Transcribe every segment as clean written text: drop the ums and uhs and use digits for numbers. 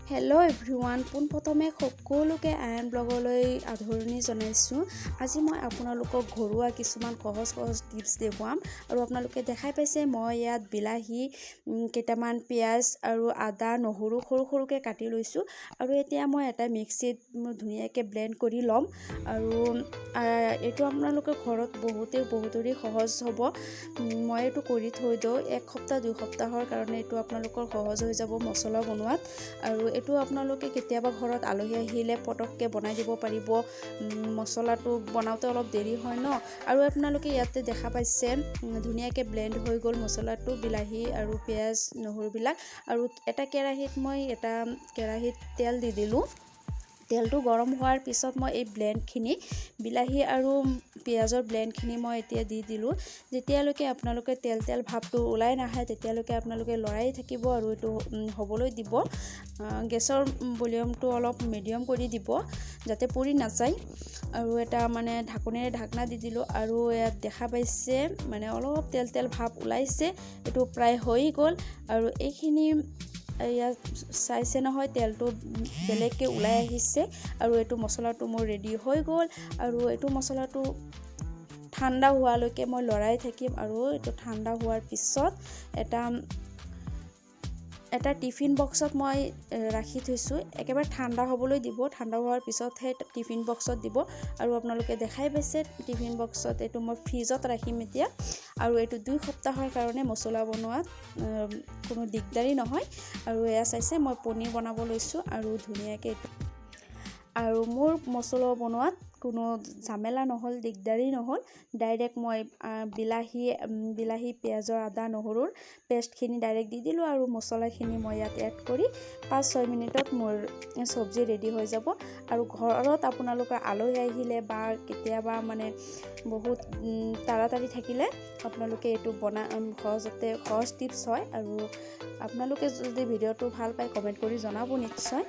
Hello' everyone, পোনপ্ৰথমে সকলোকে আয়ন ব্লগলৈ আদৰণি জনাইছোঁ। আজি মই আপোনালোকক ঘৰুৱা কিছুমান সহজ টিপছ দেখুৱাম। আৰু আপোনালোকে দেখাই পাইছে মই ইয়াত বিলাহী, কেইটামান পিঁয়াজ আৰু আদা নহৰু সৰুকৈ কাটি লৈছোঁ। আৰু এতিয়া মই এটা মিক্সিত ধুনীয়াকৈ ব্লেণ্ড কৰি ল'ম। আৰু এইটো আপোনালোকে ঘৰত বহুতেই সহজ হ'ব। মই এইটো কৰি থৈ দিওঁ 1 সপ্তাহ 2 সপ্তাহৰ কাৰণে। এইটো আপোনালোকৰ সহজ হৈ যাব মছলা বনোৱাত। আৰু এইটো আপোনালোকে কেতিয়াবা ঘৰত আলহী আহিলে পটককৈ বনাই দিব পাৰিব। মছলাটো বনাওঁতে অলপ দেৰি হয় ন। আৰু আপোনালোকে ইয়াতে দেখা পাইছে ধুনীয়াকৈ ব্লেণ্ড হৈ গ'ল মছলাটো, বিলাহী আৰু পিঁয়াজ নহৰুবিলাক। আৰু এটা কেৰাহীত তেল দি দিলোঁ। তেলটো গৰম হোৱাৰ পিছত মই এই ব্লেণ্ডখিনি, বিলাহী আৰু পিঁয়াজৰ ব্লেণ্ডখিনি মই এতিয়া দি দিলোঁ। যেতিয়ালৈকে আপোনালোকে তেল ভাৱটো ওলাই নাহে তেতিয়ালৈকে আপোনালোকে লৰাই থাকিব আৰু এইটো হ'বলৈ দিব। গেছৰ ভলিউমটো অলপ মিডিয়াম কৰি দিব যাতে পুৰি নাযায়। আৰু এটা ঢাকনেৰে ঢাকনা দি দিলোঁ। আৰু ইয়াত দেখা পাইছে অলপ তেল ভাৱ ওলাইছে, এইটো প্ৰায় হৈ গ'ল। আৰু এইখিনি ইয়াত চাইছে নহয়, তেলটো বেলেগকৈ ওলাই আহিছে। আৰু এইটো মছলাটো মোৰ ৰেডি হৈ গ'ল। আৰু এইটো মছলাটো ঠাণ্ডা হোৱালৈকে মই লৰাই থাকিম। আৰু এইটো ঠাণ্ডা হোৱাৰ পিছত এটা টিফিন বক্সত মই ৰাখি থৈছোঁ। একেবাৰে ঠাণ্ডা হ'বলৈ দিব। ঠাণ্ডা হোৱাৰ পিছতহে টিফিন বক্সত দিব। আৰু আপোনালোকে দেখাই পাইছে টিফিন বক্সত এইটো মই ফ্ৰিজত ৰাখিম এতিয়া। আৰু এইটো 2 সপ্তাহৰ কাৰণে মছলা বনোৱাত কোনো দিগদাৰী নহয়। আৰু এয়া চাইছে মই পনীৰ বনাব লৈছোঁ। আৰু ধুনীয়াকৈ আৰু মোৰ মছলা বনোৱাত কোনো ঝামেলা নহ'ল, দিগদাৰী নহ'ল। ডাইৰেক্ট মই বিলাহী পিঁয়াজৰ আদা নহৰুৰ পেষ্টখিনি ডাইৰেক্ট দি দিলোঁ। আৰু মছলাখিনি মই ইয়াত এড কৰি 5-6 মিনিটত মোৰ চব্জি ৰেডি হৈ যাব। আৰু ঘৰত আপোনালোকৰ আলহী আহিলে বা কেতিয়াবা বহুত তাড়াতাড়ি থাকিলে আপোনালোকে এইটো সহজ টিপছ হয়। আৰু আপোনালোকে যদি ভিডিঅ'টো ভাল পায় কমেণ্ট কৰি জনাব নিশ্চয়।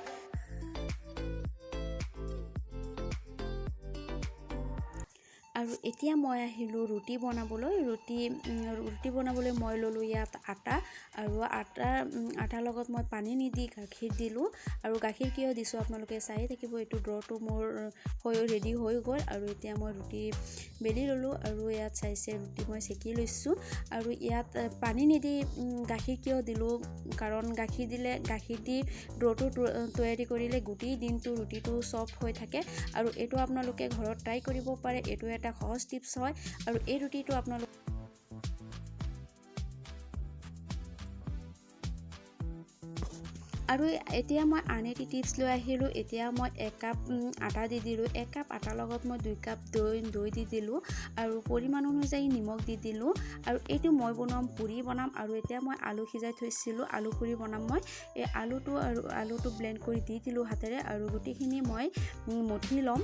আৰু এতিয়া মই আহিলোঁ ৰুটি বনাবলৈ। ৰুটি বনাবলৈ মই ল'লোঁ ইয়াত আটা। আৰু আটাৰ লগত মই পানী নিদি গাখীৰ দিলোঁ। আৰু গাখীৰ কিয় দিছোঁ আপোনালোকে চাই থাকিব। এইটো ড'টো মোৰ ৰেডি হৈ গ'ল। আৰু এতিয়া মই ৰুটি বেলি ল'লোঁ। আৰু ইয়াত চাইছে ৰুটি মই সেকি লৈছোঁ। আৰু ইয়াত পানী নিদি গাখীৰ কিয় দিলোঁ, কাৰণ গাখীৰ দি ড'টো তৈয়াৰী কৰিলে গোটেই দিনটো ৰুটিটো ছফ্ট হৈ থাকে। আৰু এইটো আপোনালোকে ঘৰত ট্ৰাই কৰিব পাৰে। এইটো এটা সহজ টিপছ হয়। আৰু এই ৰুটিটো আপোনালোকে আৰু এতিয়া মই আন এটি টিপছ লৈ আহিলোঁ। এতিয়া মই 1 কাপ আটা দি দিলোঁ। 1 কাপ আটাৰ লগত মই 2 কাপ দৈ দি দিলোঁ। আৰু পৰিমাণ অনুযায়ী নিমখ দি দিলোঁ। আৰু এইটো মই পুৰি বনাম। আৰু এতিয়া মই আলু সিজাই থৈছিলোঁ, আলু পুৰি বনাম মই। এই আলুটো ব্লেণ্ড কৰি দি দিলোঁ হাতেৰে। আৰু গোটেইখিনি মই মঠি ল'ম।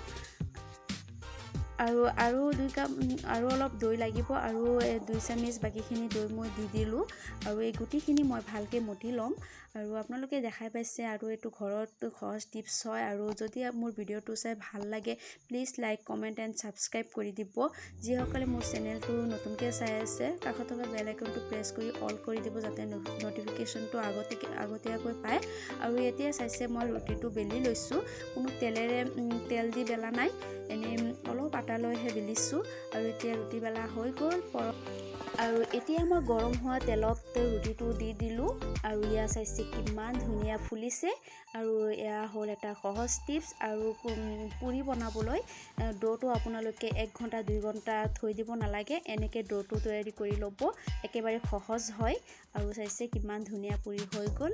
আৰু 2 কাপ আৰু অলপ দৈ লাগিব। আৰু 2 চামুচ বাকীখিনি দৈ মই দি দিলোঁ। আৰু এই গোটেইখিনি মই ভালকৈ মঠি ল'ম। আৰু আপোনালোকে দেখাই পাইছে। আৰু এইটো ঘৰত সহজ টিপছ হয়। আৰু যদি মোৰ ভিডিঅ'টো চাই ভাল লাগে please like, comment and subscribe কৰি দিব। যিসকলে মোৰ চেনেলটো নতুনকৈ চাই আছে কাষত থকা বেল আইকনটো প্ৰেছ কৰি অল কৰি দিব যাতে ন'টিফিকেশ্যনটো আগতীয়াকৈ পায়। আৰু এতিয়া চাইছে মই ৰুটিটো বেলি লৈছোঁ। কোনো তেল দি বেলা নাই, এনেই অলপ আটা লৈহে বেলিছোঁ। আৰু এতিয়া ৰুটি বেলা হৈ গ'ল। আৰু এতিয়া মই গৰম হোৱা তেলত ৰুটিটো দি দিলোঁ। আৰু এয়া চাইছে কিমান ধুনীয়া ফুলিছে। আৰু এয়া হ'ল এটা সহজ টিপছ। আৰু পুৰি বনাবলৈ ড'টো আপোনালোকে 1 ঘণ্টা 2 ঘণ্টা থৈ দিব নালাগে। এনেকৈ ড'টো তৈয়াৰী কৰি ল'ব, একেবাৰে সহজ হয়। আৰু চাইছে কিমান ধুনীয়া পুৰি হৈ গ'ল।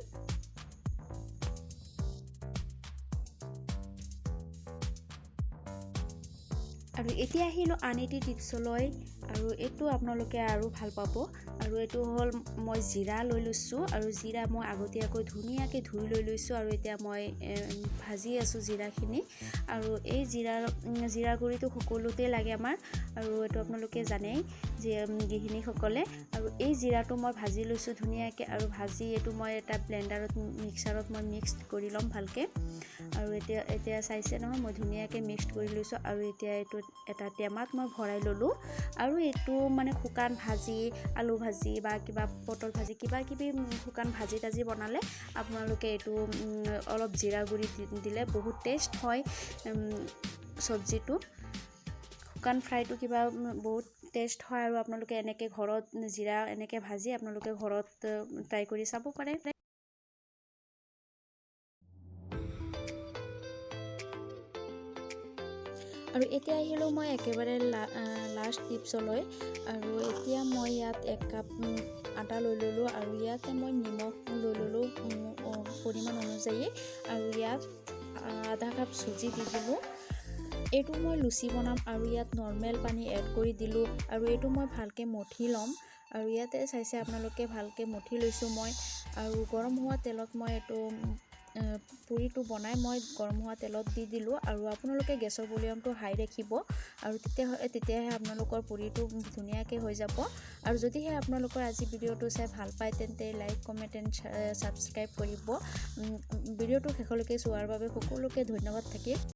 আৰু এতিয়া আহিলোঁ আন এটি টিপছলৈ। আৰু এইটো আপোনালোকে আৰু ভাল পাব। আৰু এইটো হ'ল মই জিৰা লৈ লৈছোঁ। আৰু জিৰা মই আগতীয়াকৈ ধুনীয়াকৈ ধুই লৈ লৈছোঁ। আৰু এতিয়া মই ভাজি আছোঁ জিৰাখিনি। আৰু এই জিৰা গুড়িটো সকলোতে লাগে আমাৰ। আৰু এইটো আপোনালোকে জানেই যে গৃহিণীসকলে। আৰু এই জিৰাটো মই ভাজি লৈছোঁ ধুনীয়াকৈ। আৰু ভাজি এইটো মই এটা মিক্সাৰত মই মিক্স কৰি ল'ম ভালকৈ। আৰু এতিয়া চাইছে নহয় মই ধুনীয়াকৈ মিক্স কৰি লৈছোঁ। আৰু এতিয়া এইটো এটা টেমাত মই ভৰাই ল'লোঁ। আৰু এইটো শুকান আলু ভাজি বা কিবা পটল ভাজি কিবা কিবি শুকান ভাজি তাজি বনালে আপোনালোকে এইটো অলপ জিৰা গুড়ি দিলে বহুত টেষ্ট হয় চব্জিটো শুকান ফ্ৰাইটো কিবা বহুত টেষ্ট হয় আৰু আপোনালোকে এনেকৈ ঘৰত জিৰা এনেকৈ ভাজি আপোনালোকে ঘৰত ট্ৰাই কৰি চাব পাৰে আৰু এতিয়া আহিলোঁ মই একেবাৰে লাষ্ট টিপছলৈ আৰু এতিয়া মই ইয়াত 1 কাপ আটা লৈ ল'লোঁ আৰু ইয়াতে মই নিমখ লৈ ল'লোঁ পৰিমাণ অনুযায়ী আৰু ইয়াত আধা কাপ চুজি দি দিলোঁ এইটো মই লুচি বনাম আৰু ইয়াত নৰ্মেল পানী এড কৰি দিলোঁ আৰু এইটো মই ভালকৈ মঠি ল'ম আৰু ইয়াতে চাইছে আপোনালোকে ভালকৈ মঠি লৈছোঁ মই আৰু গৰম হোৱা তেলত মই এইটো পুৰিটো বনাই মই গৰম হোৱা তেলত দি দিলোঁ আৰু আপোনালোকে গেছৰ ভলিউমটো হাই ৰাখিব আৰু তেতিয়াহে আপোনালোকৰ পুৰিটো ধুনীয়াকৈ হৈ যাব আৰু যদিহে আপোনালোকৰ আজি ভিডিঅ'টো চাই ভাল পায় তেন্তে লাইক কমেণ্ট এণ্ড ছাবস্ক্ৰাইব কৰিব ভিডিঅ'টো শেষলৈকে চোৱাৰ বাবে সকলোকে ধন্যবাদ থাকিল